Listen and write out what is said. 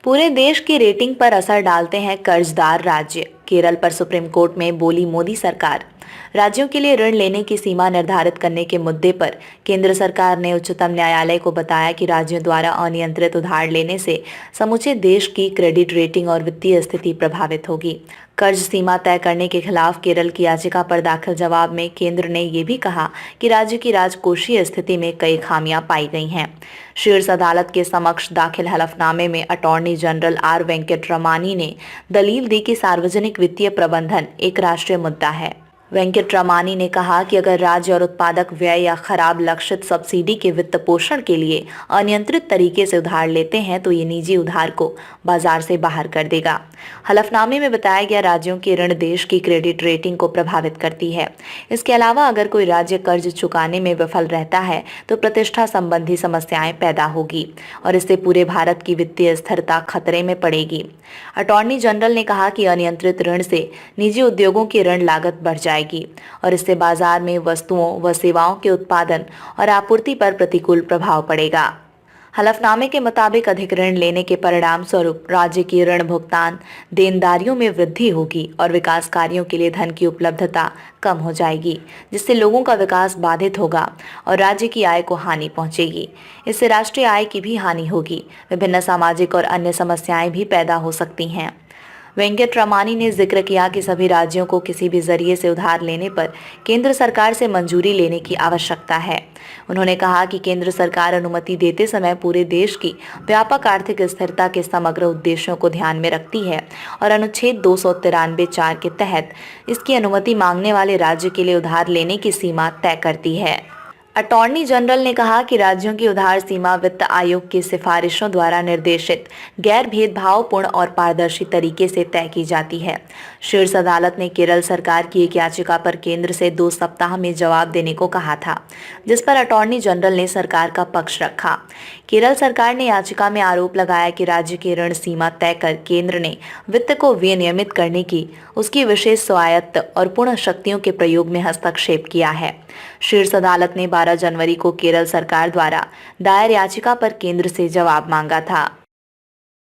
पूरे देश की रेटिंग पर असर डालते हैं कर्जदार राज्य। केरल पर सुप्रीम कोर्ट में बोली मोदी सरकार। राज्यों के लिए ऋण लेने की सीमा निर्धारित करने के मुद्दे पर केंद्र सरकार ने उच्चतम न्यायालय को बताया कि राज्यों द्वारा अनियंत्रित उधार लेने से समूचे देश की क्रेडिट रेटिंग और वित्तीय स्थिति प्रभावित होगी। कर्ज सीमा तय करने के खिलाफ केरल की याचिका पर दाखिल जवाब में केंद्र ने ये भी कहा कि राज्य की राजकोषीय स्थिति में कई खामियां पाई गई हैं। शीर्ष अदालत के समक्ष दाखिल हलफनामे में अटॉर्नी जनरल आर वेंकटरमानी ने दलील दी कि सार्वजनिक वित्तीय प्रबंधन एक राष्ट्रीय मुद्दा है। वेंकटरमानी ने कहा कि अगर राज्य और उत्पादक व्यय या खराब लक्षित सब्सिडी के वित्त पोषण के लिए अनियंत्रित तरीके से उधार लेते हैं तो ये निजी उधार को बाजार से बाहर कर देगा। हलफनामे में बताया गया राज्यों की ऋण देश की क्रेडिट रेटिंग को प्रभावित करती है। इसके अलावा अगर कोई राज्य कर्ज चुकाने में विफल रहता है तो प्रतिष्ठा संबंधी समस्याएं पैदा होगी और इससे पूरे भारत की वित्तीय स्थिरता खतरे में पड़ेगी। अटॉर्नी जनरल ने कहा कि अनियंत्रित ऋण से निजी उद्योगों की ऋण लागत बढ़ जाएगी और इससे बाजार में वस्तुओं व सेवाओं के उत्पादन और आपूर्ति पर प्रतिकूल प्रभाव पड़ेगा। हलफनामे के मुताबिक अधिक ऋण लेने के परिणाम स्वरूप राज्य की ऋण भुगतान देनदारियों में वृद्धि होगी और विकास कार्यों के लिए धन की उपलब्धता कम हो जाएगी, जिससे लोगों का विकास बाधित होगा और राज्य की आय को हानि पहुंचेगी। इससे राष्ट्रीय आय की भी हानि होगी। विभिन्न सामाजिक और अन्य समस्याएं भी पैदा हो सकती हैं। वेंकटरमानी ने जिक्र किया कि सभी राज्यों को किसी भी जरिए से उधार लेने पर केंद्र सरकार से मंजूरी लेने की आवश्यकता है। उन्होंने कहा कि केंद्र सरकार अनुमति देते समय पूरे देश की व्यापक आर्थिक स्थिरता के समग्र उद्देश्यों को ध्यान में रखती है और अनुच्छेद 293(4) के तहत इसकी अनुमति मांगने वाले राज्य के लिए उधार लेने की सीमा तय करती है। अटॉर्नी जनरल ने कहा कि राज्यों की उधार सीमा वित्त आयोग की सिफारिशों द्वारा निर्देशित गैर भेदभावपूर्ण और पारदर्शी तरीके से तय की जाती है। शीर्ष अदालत ने केरल सरकार की एक याचिका पर केंद्र से 2 सप्ताह में जवाब देने को कहा था, जिस पर अटॉर्नी जनरल ने सरकार का पक्ष रखा। केरल सरकार ने याचिका में आरोप लगाया कि राज्य की ऋण सीमा तय कर केंद्र ने वित्त को विनियमित करने की उसकी विशेष स्वायत्त और पूर्ण शक्तियों के प्रयोग में हस्तक्षेप किया है। शीर्ष अदालत ने 12 जनवरी को केरल सरकार द्वारा दायर याचिका पर केंद्र से जवाब मांगा था।